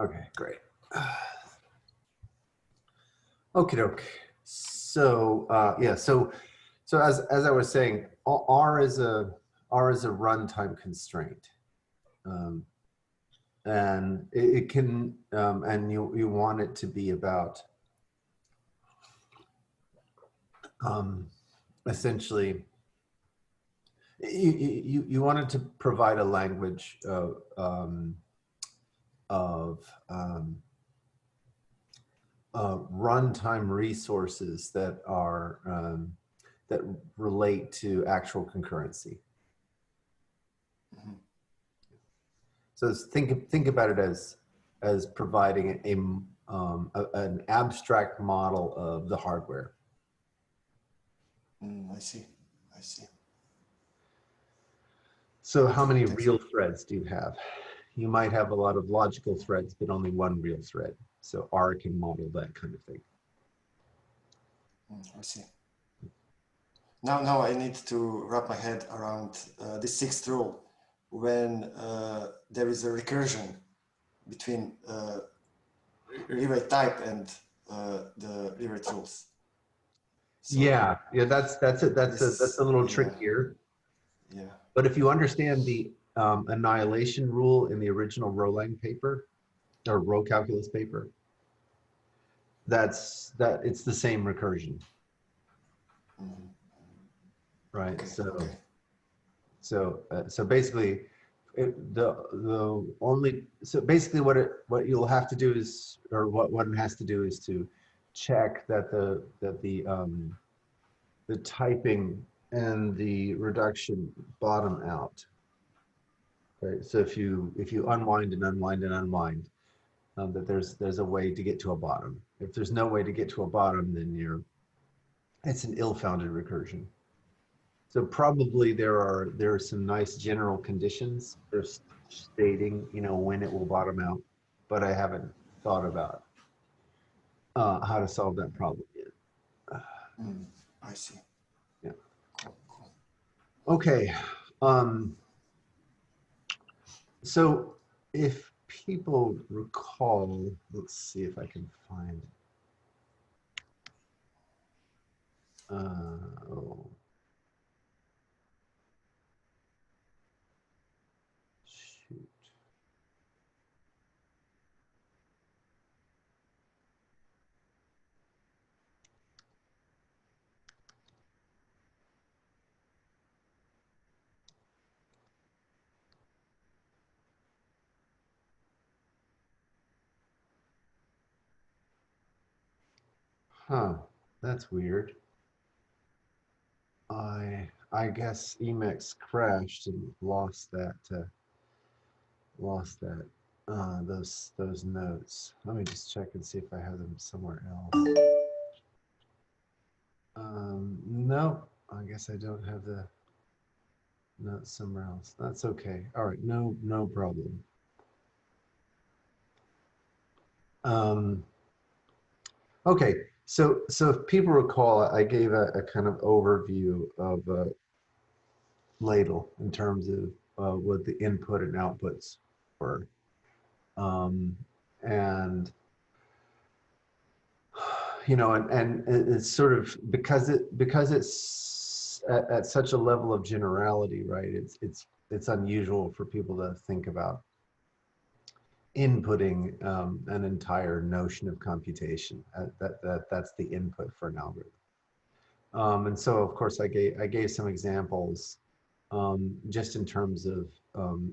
Okay, great. Okie doke. So yeah, so as I was saying, R is a runtime constraint, and it can and you want it to be about essentially you wanted to provide a language of runtime resources that are that relate to actual concurrency. Mm-hmm. So think about it as providing an abstract model of the hardware. I see. I see. So how many real threads do you have? You might have a lot of logical threads, but only one real thread. So R can model that kind of thing. I see. Now I need to wrap my head around the sixth rule when there is a recursion between rewrite type and the rewrite rules. So yeah, that's it. That's a little trickier. Yeah. But if you understand the annihilation rule in the original Row-Lang paper or row calculus paper, it's the same recursion. Mm-hmm. Right. Okay. So basically, basically what you'll have to do is, or what one has to do is to check that the typing and the reduction bottom out. Right. So if you unwind and unwind and unwind, that there's a way to get to a bottom. If there's no way to get to a bottom, then it's an ill-founded recursion. So probably there are some nice general conditions for stating, when it will bottom out, but I haven't thought about how to solve that problem yet. I see. Yeah. Cool. Okay. So if people recall, let's see if I can find. Oh. Shoot. Huh, that's weird. I guess Emacs crashed and lost that those notes. Let me just check and see if I have them somewhere else. No, I guess I don't have the notes somewhere else. That's okay. All right, no problem. Okay, so if people recall, I gave a kind of overview of LADL in terms of what the input and outputs were. And and it's sort of because it's at such a level of generality, right? It's unusual for people to think about inputting an entire notion of computation. That's the input for an algorithm. And so of course I gave some examples just in terms of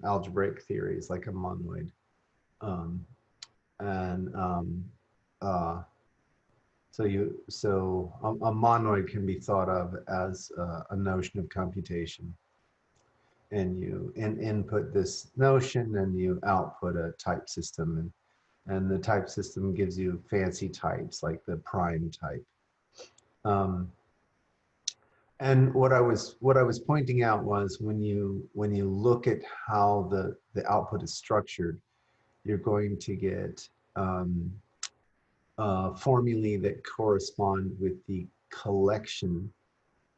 algebraic theories like a monoid. So a monoid can be thought of as a notion of computation, and you input this notion and you output a type system, and the type system gives you fancy types like the prime type. And what I was pointing out was when you look at how the output is structured, you're going to get formulae that correspond with the collection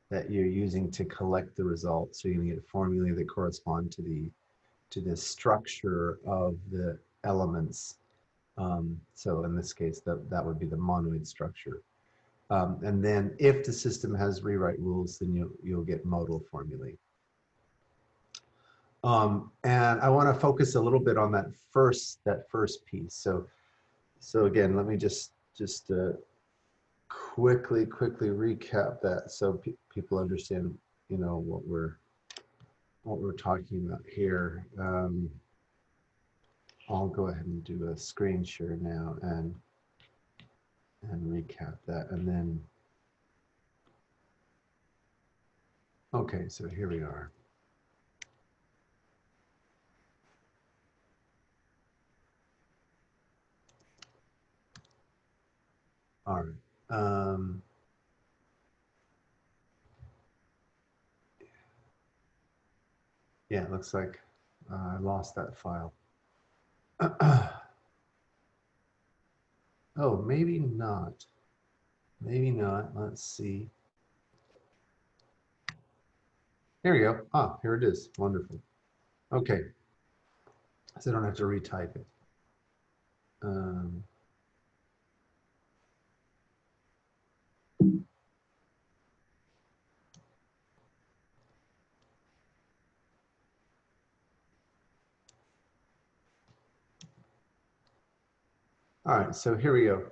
that you're using to collect the results. So you're going to get formulae that correspond to the structure of the elements So in this case, that would be the monoid structure. And then if the system has rewrite rules, then you'll get modal formulae. And I want to focus a little bit on that first piece. So again, let me just quickly recap that so people understand, you know, what we're talking about here. I'll go ahead and do a screen share now and recap that, and then okay, so here we are. All right. Yeah, it looks like I lost that file. Oh, maybe not. Maybe not. Let's see. Here we go. Ah, here it is. Wonderful. Okay. So I don't have to retype it. All right, so here we go.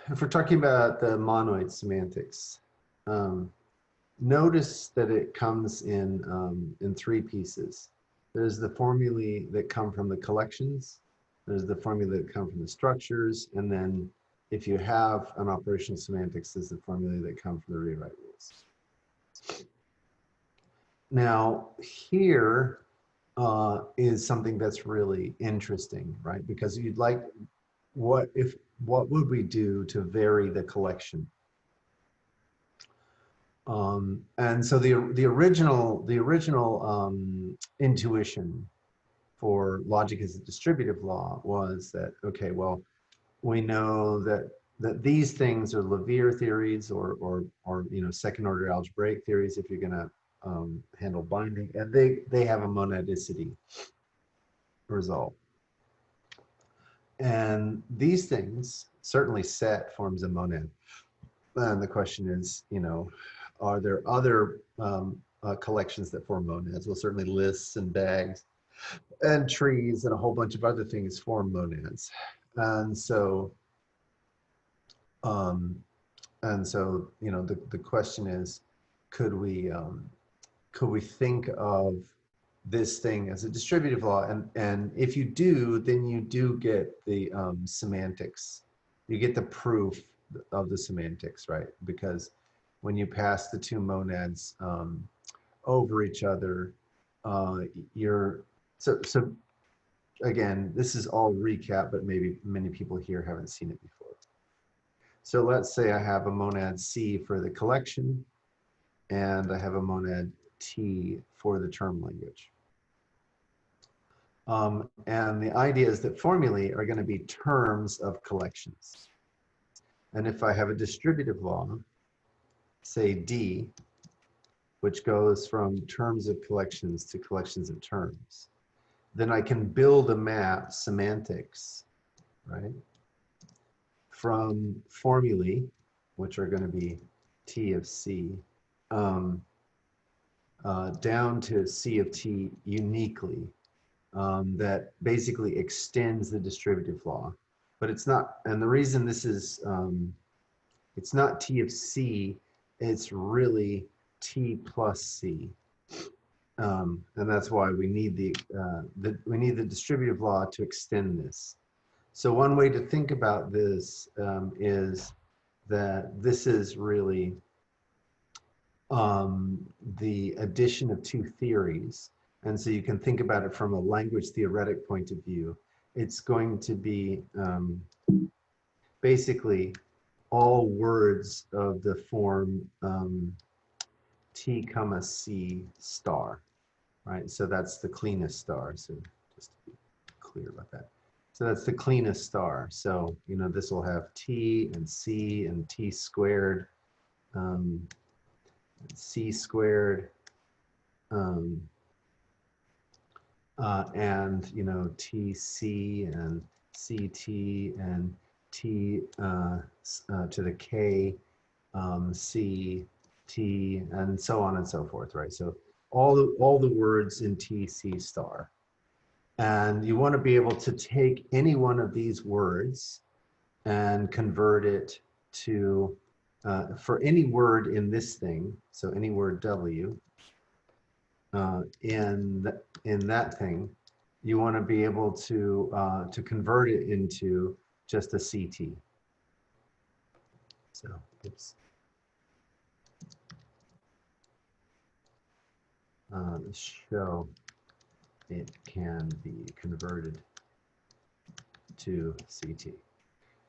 If we're talking about the monoid semantics, notice that it comes in three pieces. There's the formulae that come from the collections, there's the formulae that come from the structures, and then if you have an operational semantics, there's the formulae that come from the rewrite rules. Now, here is something that's really interesting, right? Because you'd like, what would we do to vary the collection? And so the original intuition for logic as a distributive law was that, okay, well, we know that these things are Levere theories or you know, second order algebraic theories if you're going to handle binding, and they have a monadicity result. And these things, certainly set forms a monad. And the question is, you know, are there other collections that form monads? Well, certainly lists and bags and trees and a whole bunch of other things form monads. And so, you know, the question is, could we think of this thing as a distributive law? And if you do, then you do get the semantics. You get the proof of the semantics, right? Because when you pass the two monads over each other, you're so again, this is all recap, but maybe many people here haven't seen it before. So let's say I have a monad C for the collection, and I have a monad T for the term language. And the idea is that formulae are going to be terms of collections. And if I have a distributive law, say D, which goes from terms of collections to collections of terms, then I can build a map, semantics, right, from formulae, which are going to be T of C, down to C of T uniquely, that basically extends the distributive law. But it's not, and the reason this is, it's not T of C, it's really T plus C. And that's why we need the distributive law to extend this. So one way to think about this is that this is really the addition of two theories. And so you can think about it from a language theoretic point of view. It's going to be basically all words of the form T comma C star, right? So that's the cleanest star. So just to be clear about that. So that's the cleanest star. So, you know, this will have T and C and T squared, C squared, and you know TC and CT and T to the K, C, T, and so on and so forth, right? So all the words in TC star. And you want to be able to take any one of these words and convert it to, for any word in this thing, so any word W, in that thing, you want to be able to convert it into just a CT. So, oops. Show it can be converted to CT.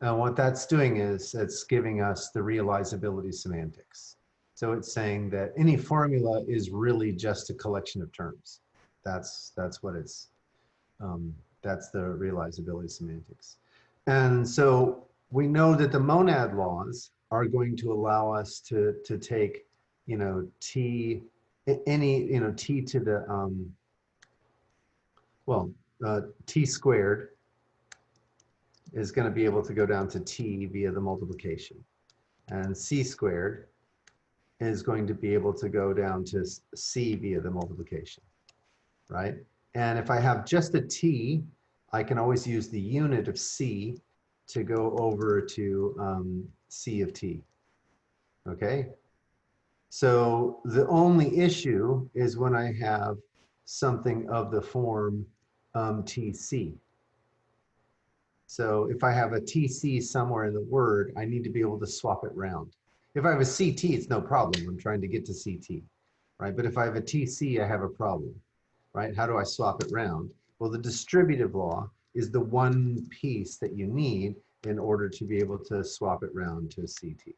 And what that's doing is it's giving us the realizability semantics. So it's saying that any formula is really just a collection of terms. That's what it's, that's the realizability semantics. And so we know that the monad laws are going to allow us to take, you know, T, any, you know, T to the, T squared is going to be able to go down to T via the multiplication. And C squared is going to be able to go down to C via the multiplication, right? And if I have just a T, I can always use the unit of C to go over to C of T, okay? So the only issue is when I have something of the form TC. So if I have a TC somewhere in the word, I need to be able to swap it around. If I have a CT, it's no problem. I'm trying to get to CT, right? But if I have a TC, I have a problem, right? How do I swap it around? Well, the distributive law is the one piece that you need in order to be able to swap it around to CT.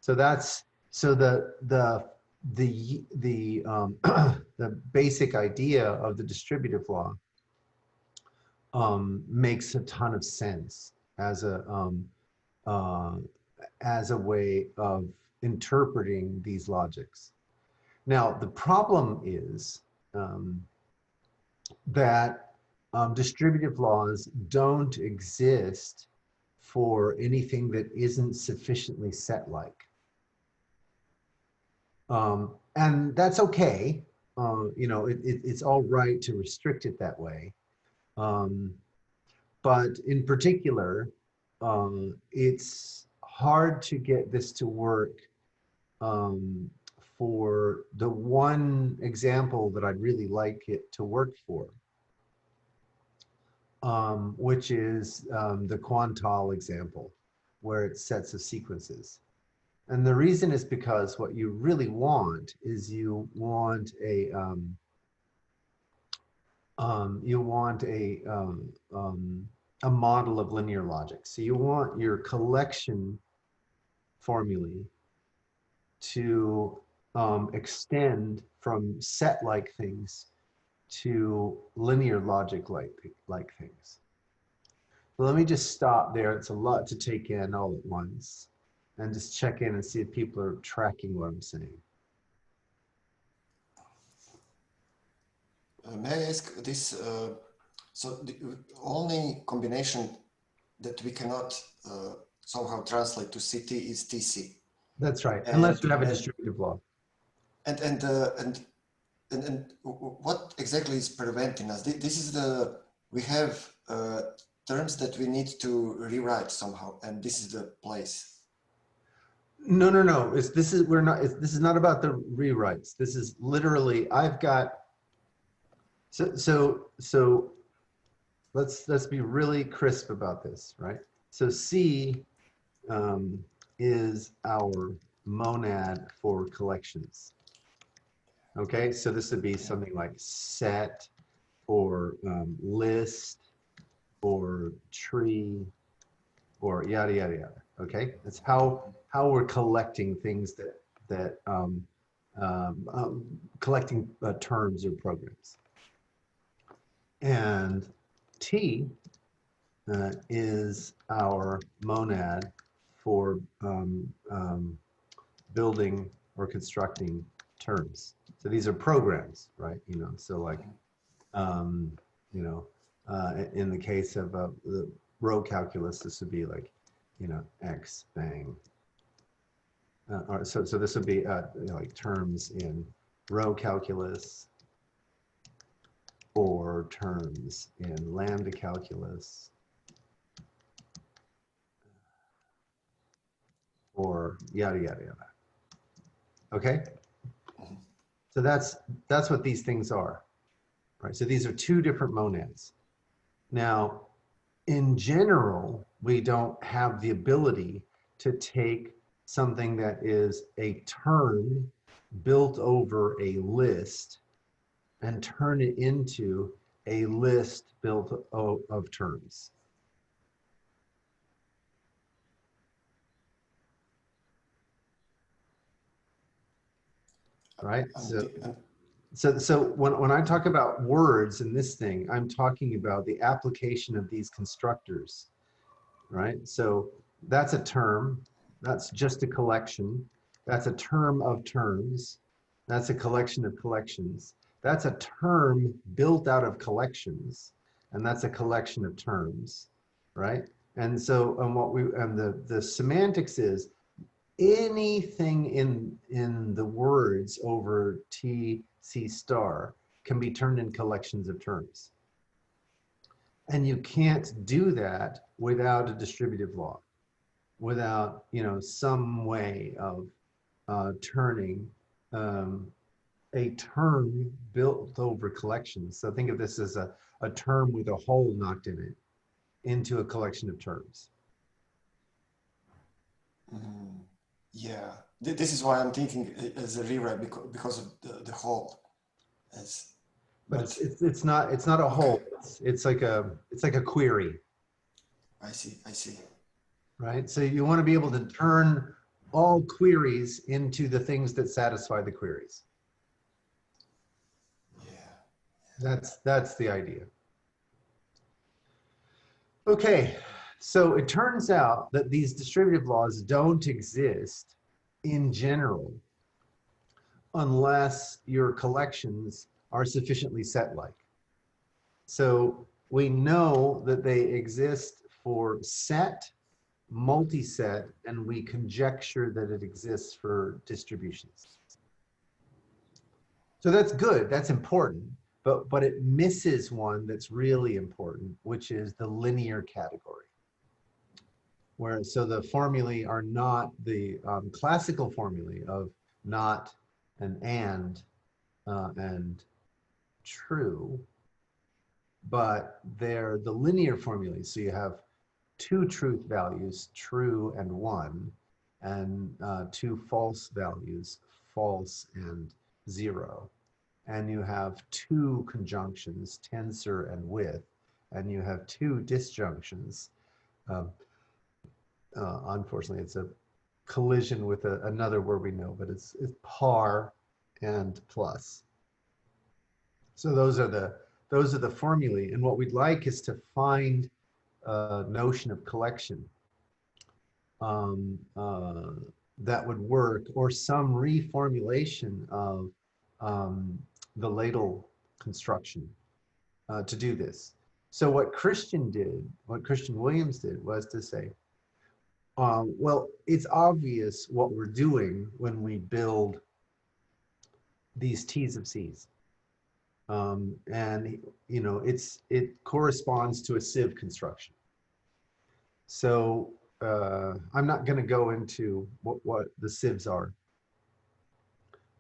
So that's, so the basic idea of the distributive law makes a ton of sense as a way of interpreting these logics. Now, the problem is that distributive laws don't exist for anything that isn't sufficiently set-like. And that's okay. You know, it's all right to restrict it that way. But in particular, it's hard to get this to work for the one example that I'd really like it to work for, which is the quantile example, where it's sets of sequences. And the reason is because what you really want is you want a model of linear logic. So you want your collection formulae to extend from set-like things to linear logic-like things. So let me just stop there. It's a lot to take in all at once, and just check in and see if people are tracking what I'm saying. May I ask this? So the only combination that we cannot somehow translate to CT is TC. That's right, unless you have a distributive law. And what exactly is preventing us? This is we have terms that we need to rewrite somehow, and this is the place. No. This is not about the rewrites. This is literally, I've got, so let's be really crisp about this, right? So C is our monad for collections. Okay, so this would be something like set or list or tree or yada yada yada. Okay, that's how we're collecting things that collecting terms or programs. And T is our monad for building or constructing terms. So these are programs, right? You know, so like Um, you know, in the case of the row calculus, this would be like, X bang. Or so this would be like terms in row calculus or terms in lambda calculus or yada, yada, yada. Okay? So that's what these things are, right? So these are two different monads. Now, in general, we don't have the ability to take something that is a term built over a list and turn it into a list built of terms. Right? So when I talk about words in this thing, I'm talking about the application of these constructors, right? So that's a term, that's just a collection, that's a term of terms, that's a collection of collections, that's a term built out of collections, and that's a collection of terms, right? And so the semantics is anything in the words over T, C star can be turned in collections of terms. And you can't do that without a distributive law, without, some way of turning a term built over collections. So think of this as a term with a hole knocked in it into a collection of terms. Yeah, this is why I'm thinking as a rewrite because of the hole. But it's not a hole. It's like a query. I see. Right. So you want to be able to turn all queries into the things that satisfy the queries. Yeah. That's the idea. Okay, so it turns out that these distributive laws don't exist in general unless your collections are sufficiently set-like. So we know that they exist for set, multi-set, and we conjecture that it exists for distributions. So that's good, that's important, but it misses one that's really important, which is the linear category. So the formulae are not the classical formulae of not and true, but they're the linear formulae. So you have two truth values, true and one, and two false values, false and zero. And you have two conjunctions, tensor and with, and you have two disjunctions. Unfortunately, it's a collision with another word we know, but it's par and plus. So those are the formulae, and what we'd like is to find a notion of collection that would work, or some reformulation of the LADL construction to do this. So what Christian Williams did was to say, well, it's obvious what we're doing when we build these T's of C's. And it corresponds to a sieve construction. So I'm not going to go into what the sieves are.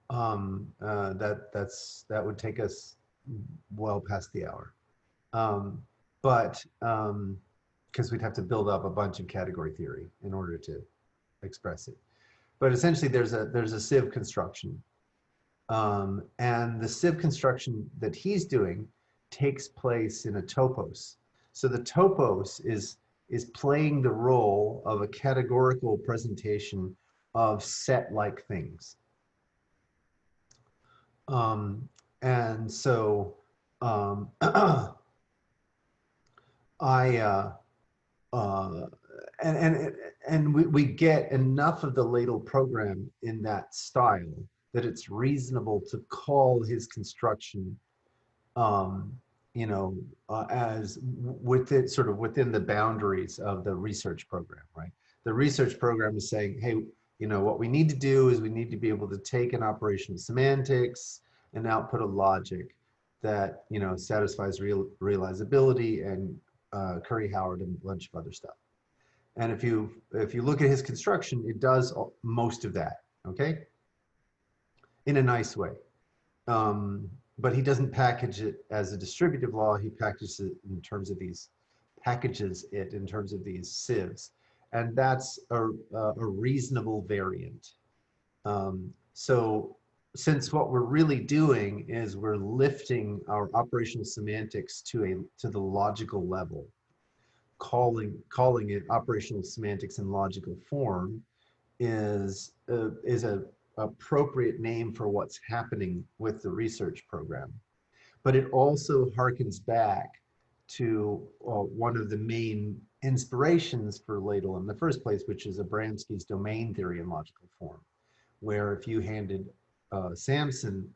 That would take us well past the hour. But because we'd have to build up a bunch of category theory in order to express it. But essentially, there's a sieve construction, and the sieve construction that he's doing takes place in a topos. So the topos is playing the role of a categorical presentation of set-like things. And so we get enough of the LADL program in that style that it's reasonable to call his construction as within sort of within the boundaries of the research program, right? The research program is saying, hey, what we need to do is we need to be able to take an operational semantics and output a logic that, satisfies realizability and Curry Howard and a bunch of other stuff. And if you look at his construction, it does most of that, okay? In a nice way. But he doesn't package it as a distributive law. He packages it in terms of these sieves. And that's a reasonable variant. So since what we're really doing is we're lifting our operational semantics to the logical level, calling it operational semantics in logical form is a appropriate name for what's happening with the research program. But it also harkens back to one of the main inspirations for LADL in the first place, which is Abramsky's domain theory in logical form, where if you handed Samson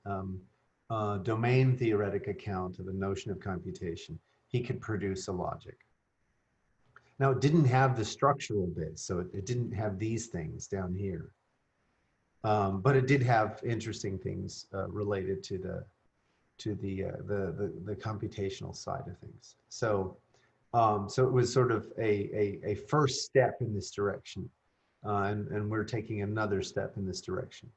a domain theoretic account of a notion of computation, he could produce a logic. Now, it didn't have the structural bits, so it didn't have these things down here. But it did have interesting things related to the computational side of things. So it was sort of a first step in this direction, and we're taking another step in this direction.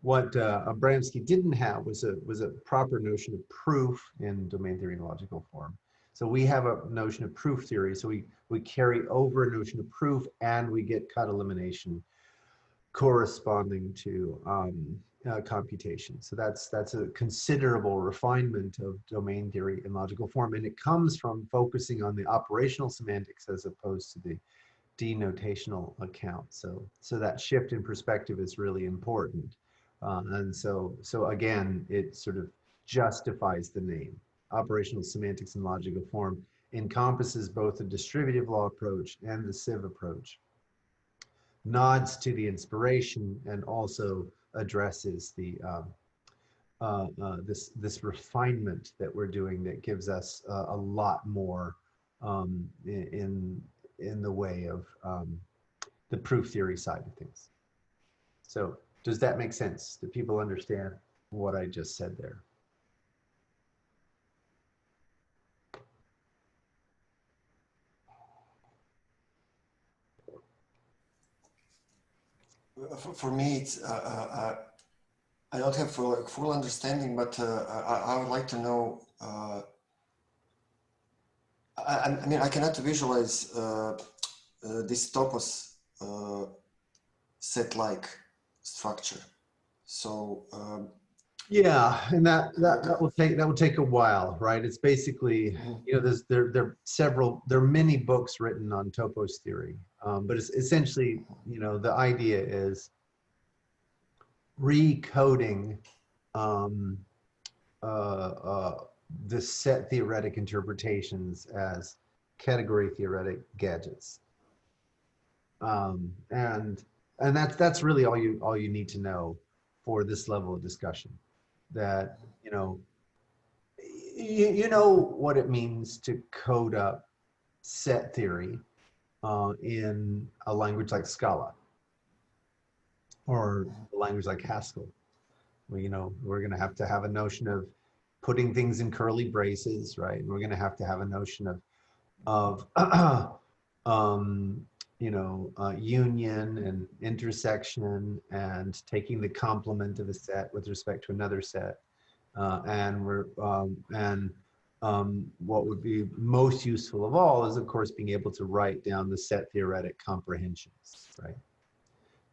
What Abramsky didn't have was a proper notion of proof in domain theory and logical form. So we have a notion of proof theory. So we carry over a notion of proof, and we get cut elimination corresponding to computation. So that's a considerable refinement of domain theory in logical form, and it comes from focusing on the operational semantics as opposed to the denotational account. So that shift in perspective is really important, and so again, it sort of justifies the name. Operational semantics in logical form encompasses both the distributive law approach and the sieve approach, nods to the inspiration, and also addresses the this refinement that we're doing that gives us a lot more in the way of the proof theory side of things. So does that make sense? Do people understand what I just said there? For me, it's I don't have full understanding, but I would like to know. I mean, I cannot visualize this topos set-like structure. So yeah, and that will take a while, right? It's basically, there are many books written on topos theory, but it's essentially, the idea is recoding the set theoretic interpretations as category theoretic gadgets, and that's really all you need to know for this level of discussion. That you know what it means to code up set theory in a language like Scala or a language like Haskell. We're going to have a notion of putting things in curly braces, right? And we're going to have a notion of union and intersection and taking the complement of a set with respect to another set. What would be most useful of all is, of course, being able to write down the set theoretic comprehensions, right?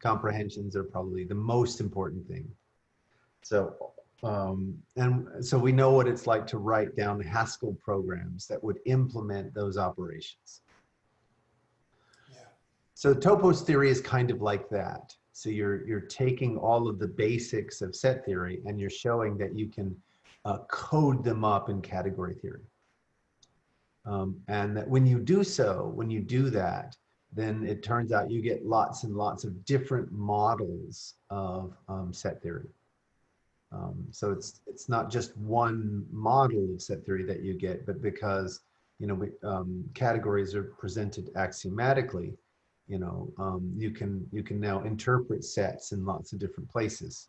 Comprehensions are probably the most important thing. So, and so we know what it's like to write down Haskell programs that would implement those operations. Yeah. So topos theory is kind of like that. So you're taking all of the basics of set theory and you're showing that you can code them up in category theory. And that when you do that, then it turns out you get lots and lots of different models of set theory. So it's not just one model of set theory that you get, but because categories are presented axiomatically, you can now interpret sets in lots of different places.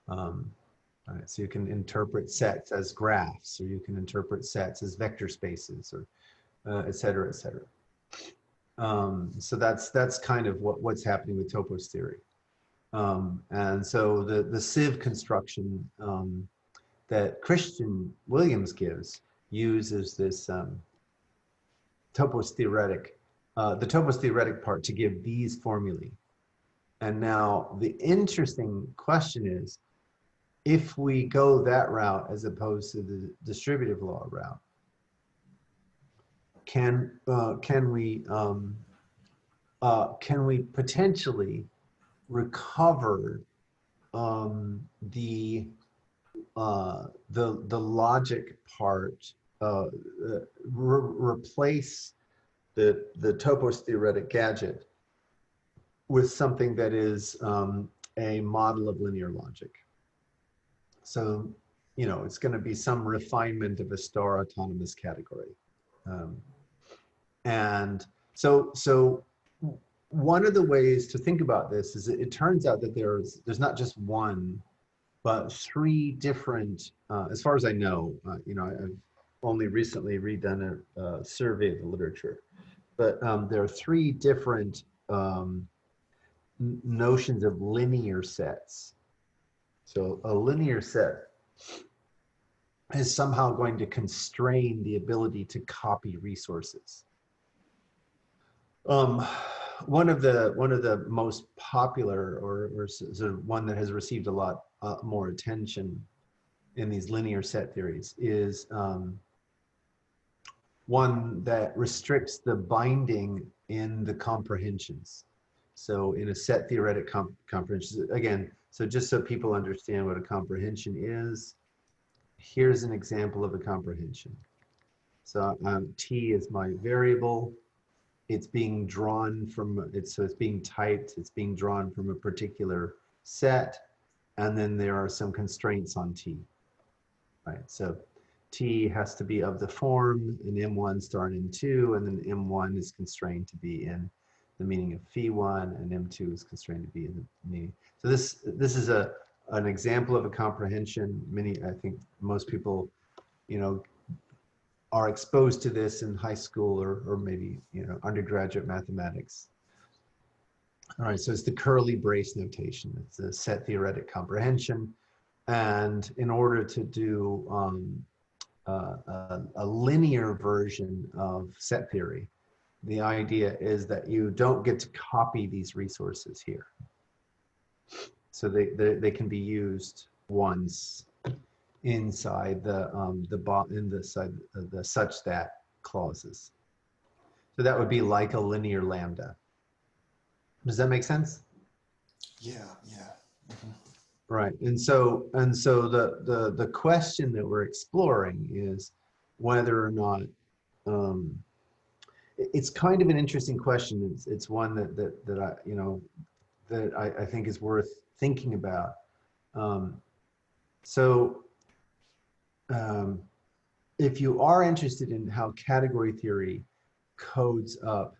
All right, so you can interpret sets as graphs, or you can interpret sets as vector spaces, or et cetera, et cetera. So that's kind of what's happening with topos theory. And so the sieve construction that Christian Williams gives uses this topos theoretic, the topos theoretic part to give these formulae. And now the interesting question is, if we go that route as opposed to the distributive law route, can we potentially recover the logic part, replace the topos theoretic gadget with something that is a model of linear logic? So, it's going to be some refinement of a star autonomous category. And so one of the ways to think about this is it turns out that there's not just one, but three different, as far as I know, I've only recently redone a survey of the literature, but there are three different notions of linear sets. So a linear set is somehow going to constrain the ability to copy resources. One of the most popular, or sort of one that has received a lot more attention in these linear set theories, is one that restricts the binding in the comprehensions. So in a set theoretic comprehension, again, so just so people understand what a comprehension is, here's an example of a comprehension. So T is my variable. It's being drawn from, so it's being typed, it's being drawn from a particular set, and then there are some constraints on T, right? So T has to be of the form in M1 star and M2, and then M1 is constrained to be in the meaning of phi1, and M2 is constrained to be in the meaning. So this is an example of a comprehension. I think most people, are exposed to this in high school or maybe, undergraduate mathematics. All right, so it's the curly brace notation. It's a set theoretic comprehension. And in order to do a linear version of set theory, the idea is that you don't get to copy these resources here. So they can be used once inside the such that clauses. So that would be like a linear lambda. Does that make sense? Yeah. Mm-hmm. Right. And so the question that we're exploring is whether or not it's kind of an interesting question. It's one that I think is worth thinking about. If you are interested in how category theory codes up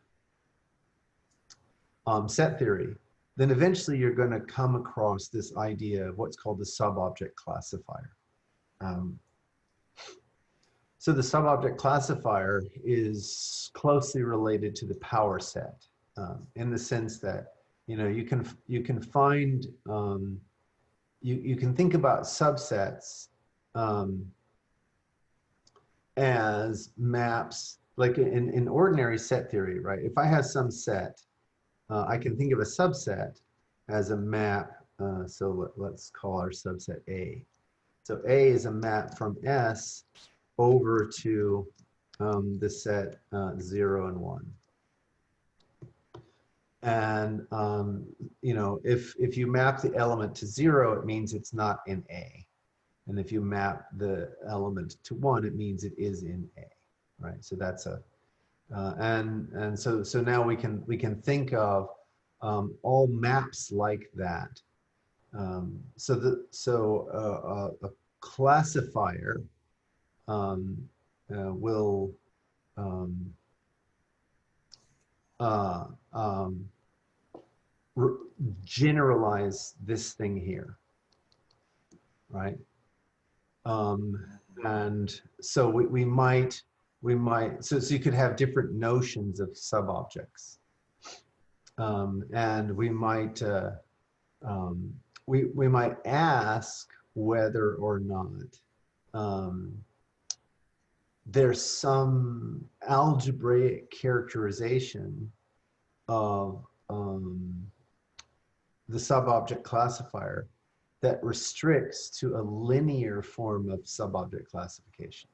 set theory, then eventually you're going to come across this idea of what's called the subobject classifier. So the subobject classifier is closely related to the power set in the sense that you can find you can think about subsets as maps, like in ordinary set theory, right? If I have some set, I can think of a subset as a map. So let's call our subset A. So A is a map from S over to the set 0 and 1. And if you map the element to 0, it means it's not in A. And if you map the element to 1, it means it is in A, right? So that's a and so now we can think of all maps like that A classifier will um, uh, um, generalize this thing here, right? And so we might, so you could have different notions of subobjects. And we might ask whether or not there's some algebraic characterization of the subobject classifier that restricts to a linear form of subobject classification.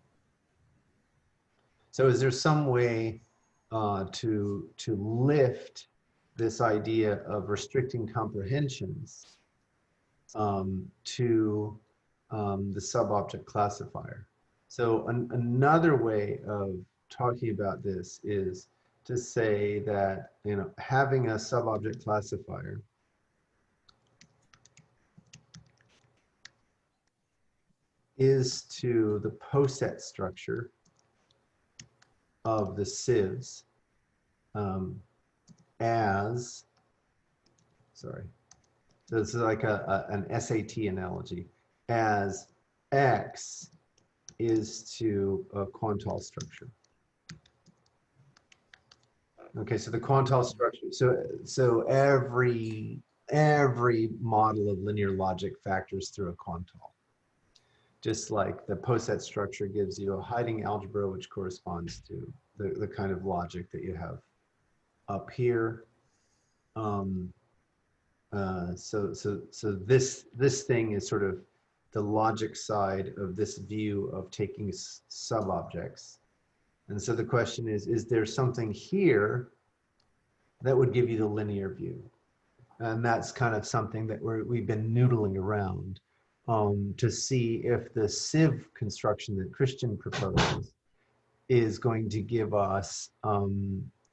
So is there some way to lift this idea of restricting comprehensions to the subobject classifier? So another way of talking about this is to say that, you know, having a subobject classifier is to the poset structure of the sieves as, sorry, so this is like an SAT analogy, as X is to a quantile structure. Okay, so the quantile structure, so every model of linear logic factors through a quantile. Just like the poset structure gives you a hiding algebra, which corresponds to the kind of logic that you have up here. So this thing is sort of the logic side of this view of taking subobjects. And so the question is there something here that would give you the linear view? And that's kind of something that we've been noodling around to see if the sieve construction that Christian proposes is going to give us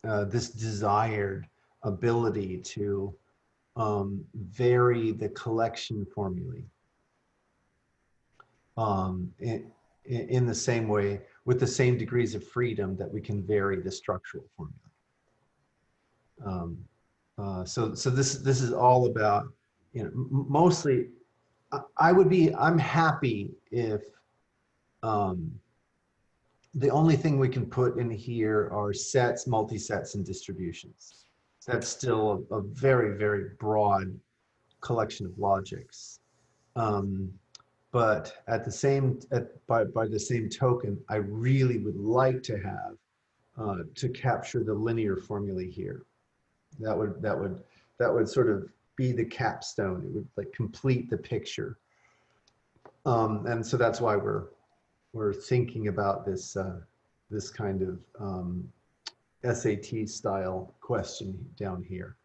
this desired ability to vary the collection formulae in the same way, with the same degrees of freedom that we can vary the structural formula. So this is all about, you know, mostly I'm happy if the only thing we can put in here are sets, multisets, and distributions. That's still a very, very broad collection of logics. But at the same, by the same token, I really would like to have to capture the linear formulae here. That would sort of be the capstone. It would like complete the picture. And so that's why we're thinking about this this kind of SAT style question down here.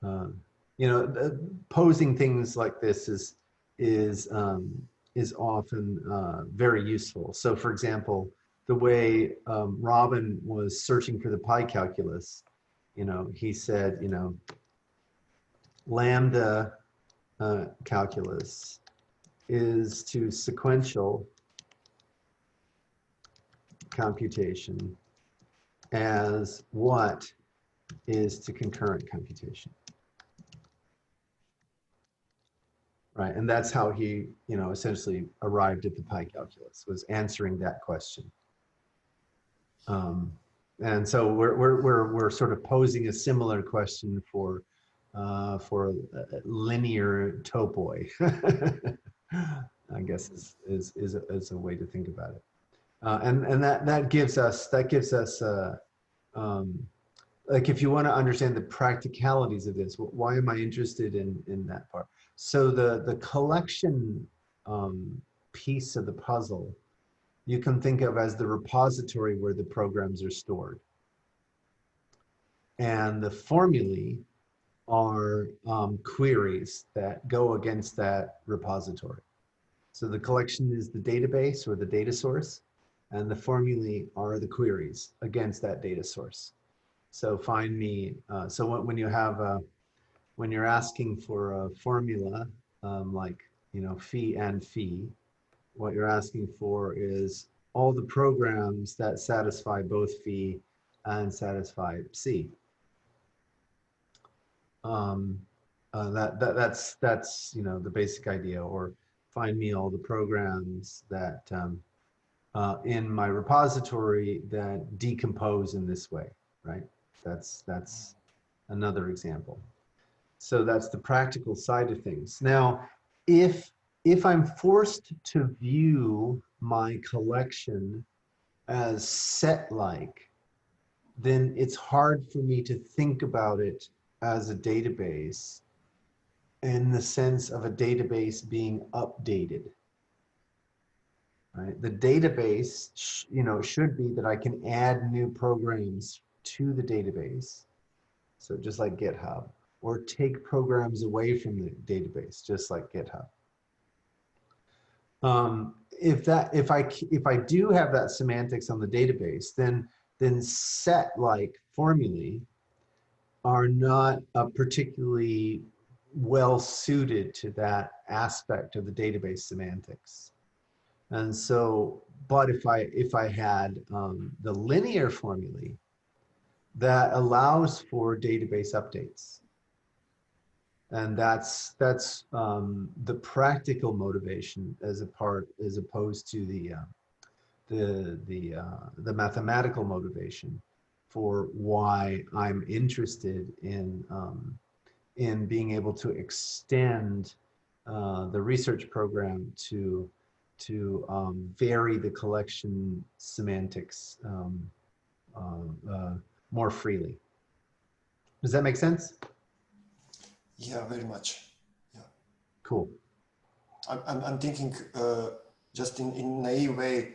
You know, posing things like this is often very useful. So, for example, the way Robin was searching for the pi calculus, you know, he said, you know, lambda calculus is to sequential computation as what is to concurrent computation. Right, and that's how he, you know, essentially arrived at the pi calculus, was answering that question. And so we're sort of posing a similar question for linear topoi. I guess is a way to think about it. And that gives us like, if you want to understand the practicalities of this, why am I interested in that part? So the collection piece of the puzzle, you can think of as the repository where the programs are stored. And the formulae are queries that go against that repository. So the collection is the database or the data source, and the formulae are the queries against that data source. So find me, so when you have when you're asking for a formula like, you know, fee and fee. What you're asking for is all the programs that satisfy both fee and satisfy C. That's you know, the basic idea. Or find me all the programs that in my repository that decompose in this way, right? That's another example. So that's the practical side of things. Now, if I'm forced to view my collection as set-like, then it's hard for me to think about it as a database in the sense of a database being updated. Right? The database, you know, should be that I can add new programs to the database. So just like GitHub, or take programs away from the database, just like GitHub. If I do have that semantics on the database, then set-like formulae are not particularly well suited to that aspect of the database semantics. And so, but if I had the linear formulae that allows for database updates, and that's the practical motivation as opposed to the mathematical motivation for why I'm interested in being able to extend the research program to vary the collection semantics more freely. Does that make sense? Yeah, very much. Yeah. Cool. I'm thinking just in naive way,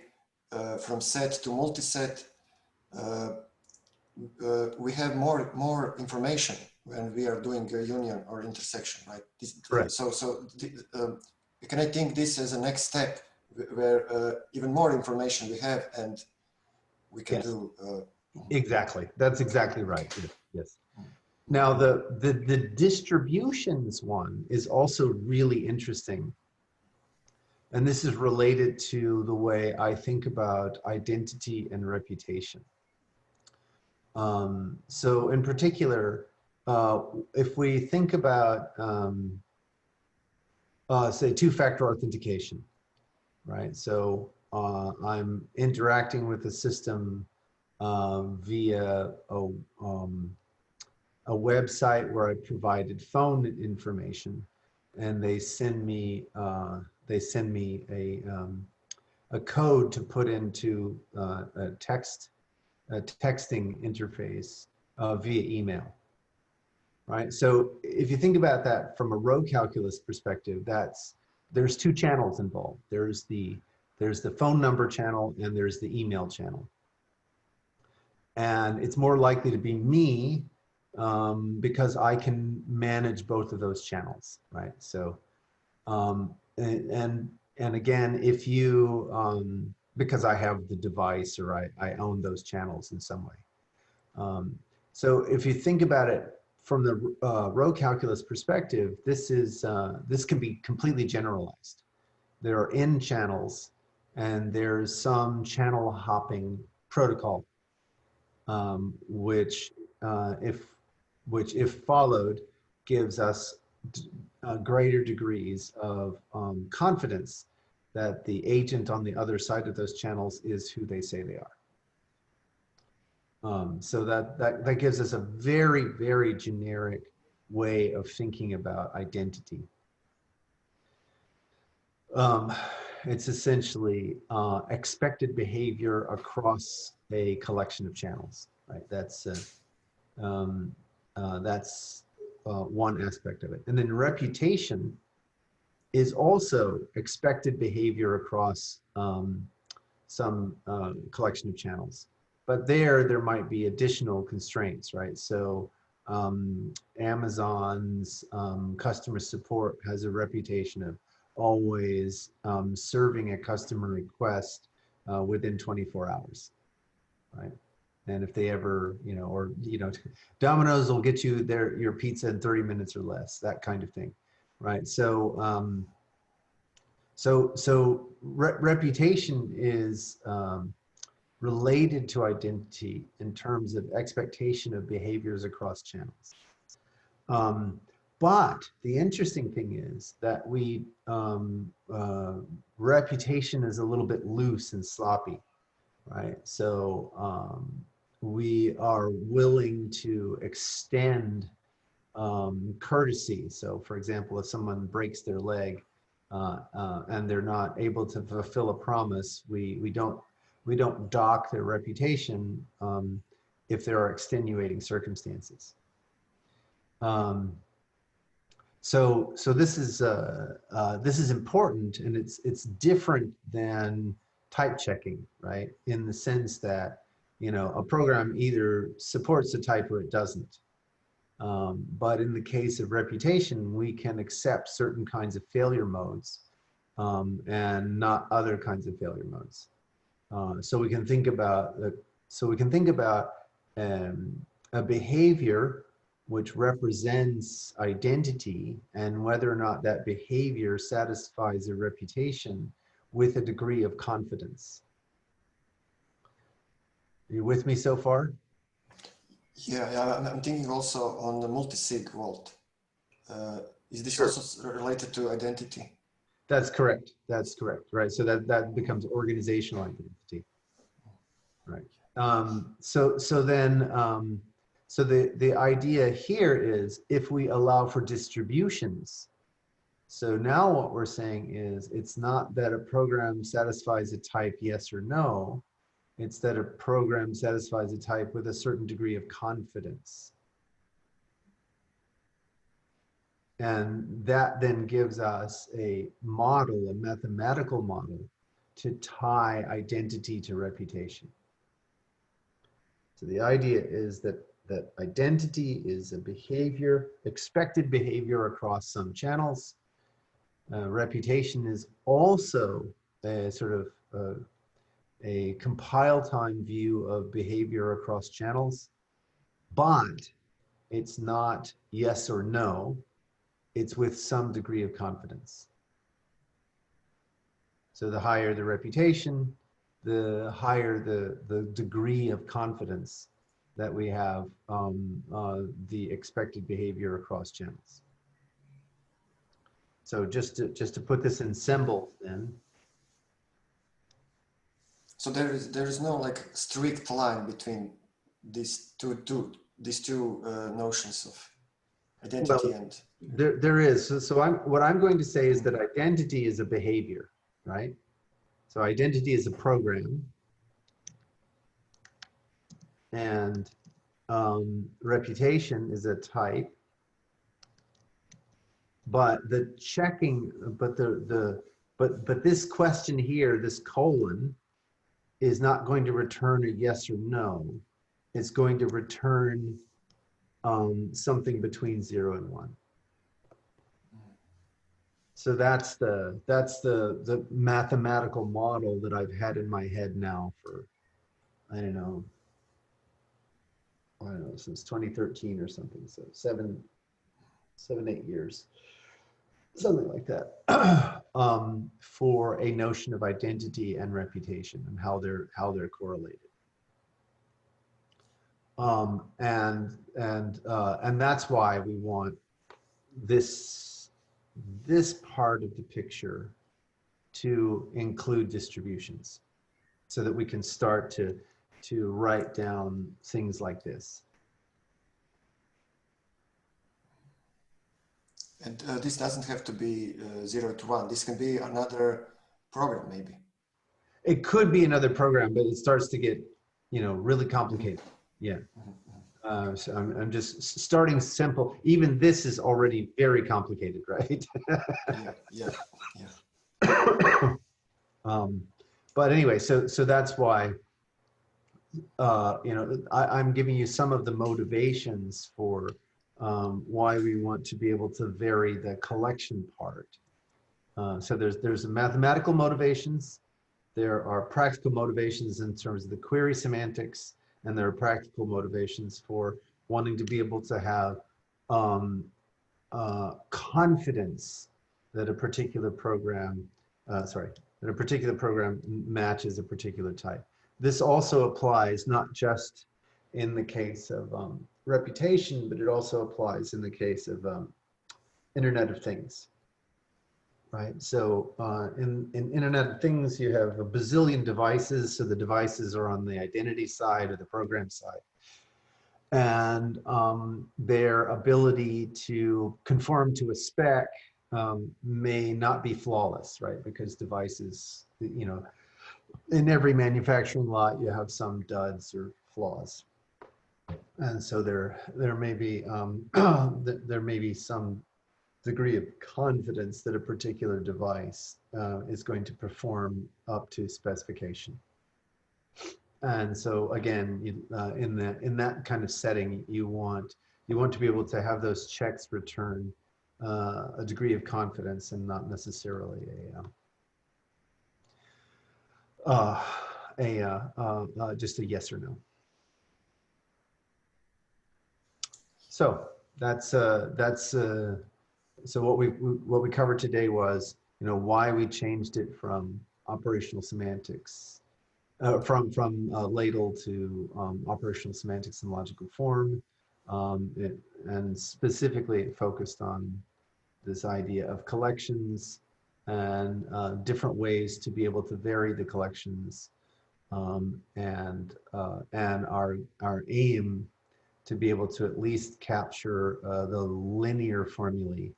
from set to multiset, we have more information when we are doing a union or intersection, right? Correct. Can I think this as a next step where even more information we have and we can do? Exactly. That's exactly right. Yes. Now the distributions one is also really interesting. And this is related to the way I think about identity and reputation. So in particular, if we think about, say, two-factor authentication, right? So I'm interacting with the system via a website where I provided phone information, and they send me a code to put into a texting interface via email, right? So if you think about that from a row calculus perspective, there's two channels involved. There's the phone number channel and there's the email channel. And it's more likely to be me because I can manage both of those channels, right? So, and again, if you, because I have the device or I own those channels in some way. So if you think about it from the row calculus perspective, this can be completely generalized. There are N channels and there's some channel hopping protocol, which if followed gives us greater degrees of confidence that the agent on the other side of those channels is who they say they are. So that gives us a very, very generic way of thinking about identity. It's essentially expected behavior across a collection of channels, right? That's one aspect of it. And then reputation is also expected behavior across some collection of channels. But there might be additional constraints, right? So Amazon's customer support has a reputation of always serving a customer request within 24 hours, right? And if they ever, Domino's will get you your pizza in 30 minutes or less, that kind of thing, right? Reputation is related to identity in terms of expectation of behaviors across channels. But the interesting thing is that reputation is a little bit loose and sloppy, right? So we are willing to extend courtesy. So for example, if someone breaks their leg and they're not able to fulfill a promise, we don't dock their reputation if there are extenuating circumstances. So this is important, and it's different than type checking, right? In the sense that, you know, a program either supports a type or it doesn't. But in the case of reputation, we can accept certain kinds of failure modes and not other kinds of failure modes. So we can think about a behavior which represents identity and whether or not that behavior satisfies a reputation with a degree of confidence. Are you with me so far? Yeah, I'm thinking also on the multi-sig vault. Is this Sure. also related to identity? That's correct. That's correct. Right. So that becomes organizational identity. Right. So the idea here is if we allow for distributions. So now what we're saying is it's not that a program satisfies a type yes or no. It's that a program satisfies a type with a certain degree of confidence. And that then gives us a model, a mathematical model, to tie identity to reputation. So the idea is that identity is a behavior, expected behavior across some channels. Reputation is also a sort of a compile time view of behavior across channels, but it's not yes or no. It's with some degree of confidence. So the higher the reputation, the higher the degree of confidence that we have the expected behavior across channels. So just to put this in symbols then. So there is no like strict line between these two notions of identity and there is. So what I'm going to say is that identity is a behavior, right? So identity is a program, and reputation is a type. But the checking, but this question here, this colon, is not going to return a yes or no. It's going to return something between 0 and 1. So that's the mathematical model that I've had in my head now for, I don't know, since 2013 or something. So 7-8 years, something like that, for a notion of identity and reputation and how they're correlated. And that's why we want this part of the picture to include distributions, so that we can start to write down things like this. And this doesn't have to be 0 to 1. This can be another program, maybe. It could be another program, but it starts to get, really complicated. Yeah. So I'm just starting simple. Even this is already very complicated, right? yeah. But anyway, so that's why, I'm giving you some of the motivations for why we want to be able to vary the collection part. So there's mathematical motivations, there are practical motivations in terms of the query semantics, and there are practical motivations for wanting to be able to have confidence that a particular program, that a particular program matches a particular type. This also applies not just in the case of reputation, but it also applies in the case of Internet of Things, right? So in Internet of Things, you have a bazillion devices. So the devices are on the identity side or the program side. And their ability to conform to a spec may not be flawless, right? Because devices, you know, in every manufacturing lot, you have some duds or flaws. And so there may be there may be some degree of confidence that a particular device is going to perform up to specification. And so again, in that kind of setting, you want to be able to have those checks return a degree of confidence and not necessarily just a yes or no. So so what we covered today was, you know, why we changed it from operational semantics, from LADL to operational semantics and logical form, and specifically it focused on this idea of collections and different ways to be able to vary the collections, and our aim to be able to at least capture the linear formulae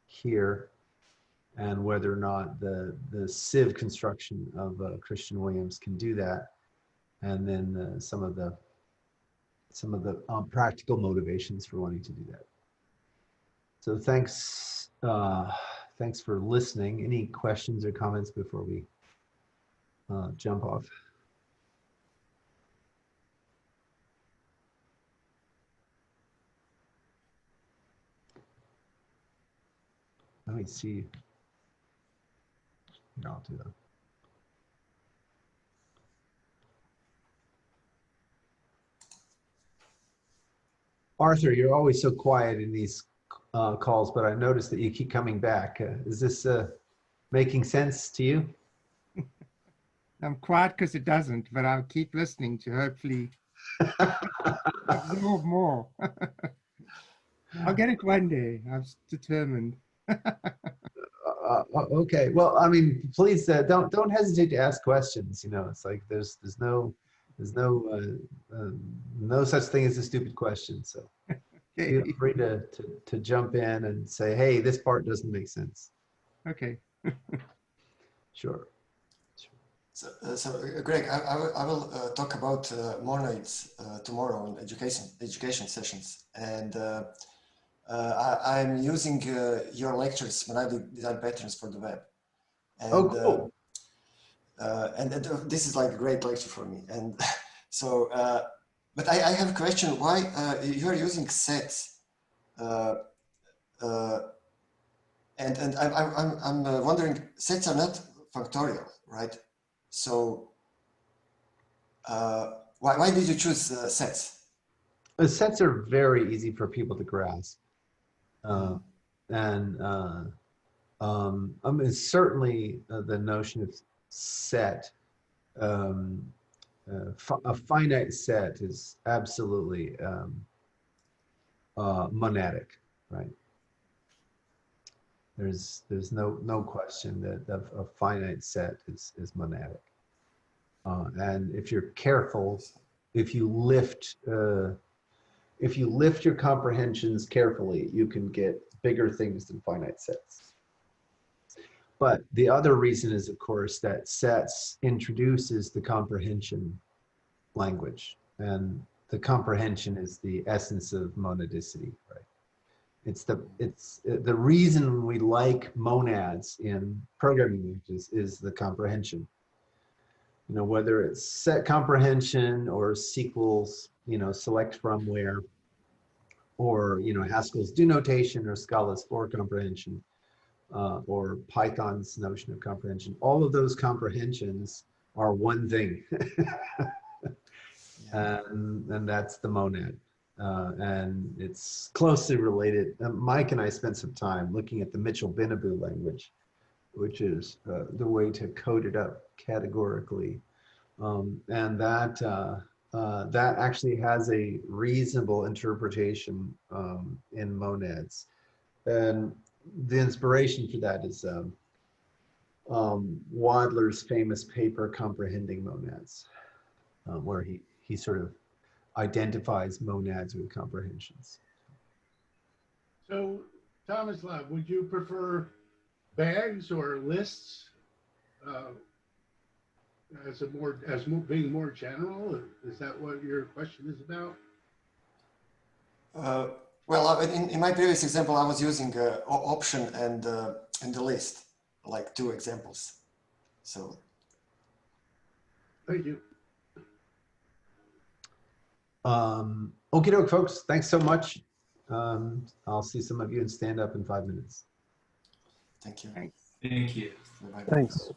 here, and whether or not the sieve construction of Christian Williams can do that, and then some of the practical motivations for wanting to do that. So thanks for listening. Any questions or comments before we jump off? Let me see. No, I'll do that. Arthur, you're always so quiet in these calls, but I noticed that you keep coming back. Is this making sense to you? I'm quiet because it doesn't, but I'll keep listening to hopefully absorb more. I'll get it one day. I'm determined. Okay. Well, I mean, please don't hesitate to ask questions. You know, it's like there's no such thing as a stupid question. So Okay. feel free to jump in and say, hey, this part doesn't make sense. Okay. Sure. So Greg, I will talk about monoids tomorrow in education sessions, and I'm using your lectures, Monoid Design Patterns for the Web. And, oh, cool. And this is like a great lecture for me. And so, but I have a question: why you're using sets? And I'm wondering, sets are not factorial, right? So why did you choose sets? The sets are very easy for people to grasp. I mean, certainly the notion of set, a finite set is absolutely monadic, right? There's no question that a finite set is monadic. And if you're careful, if you lift your comprehensions carefully, you can get bigger things than finite sets. But the other reason is, of course, that sets introduces the comprehension language, and the comprehension is the essence of monadicity, right? It's the reason we like monads in programming languages is the comprehension. You know, whether it's set comprehension or SQL's, you know, select from where, or, you know, Haskell's do notation or Scala's for comprehension, or Python's notion of comprehension. All of those comprehensions are one thing. And that's the monad. and it's closely related. Mike and I spent some time looking at the Mitchell-Benaboo language, which is the way to code it up categorically. And that actually has a reasonable interpretation in monads. And the inspiration for that is Wadler's famous paper, Comprehending Monads, where he sort of identifies monads with comprehensions. So, Thomas Love, would you prefer bags or lists being more general? Is that what your question is about? Well, in my previous example, I was using option and the list, like 2 examples. So. Thank you. Okie doke, folks. Thanks so much. I'll see some of you in stand up in 5 minutes. Thank you. Thanks. Thank you. Bye-bye. Thanks.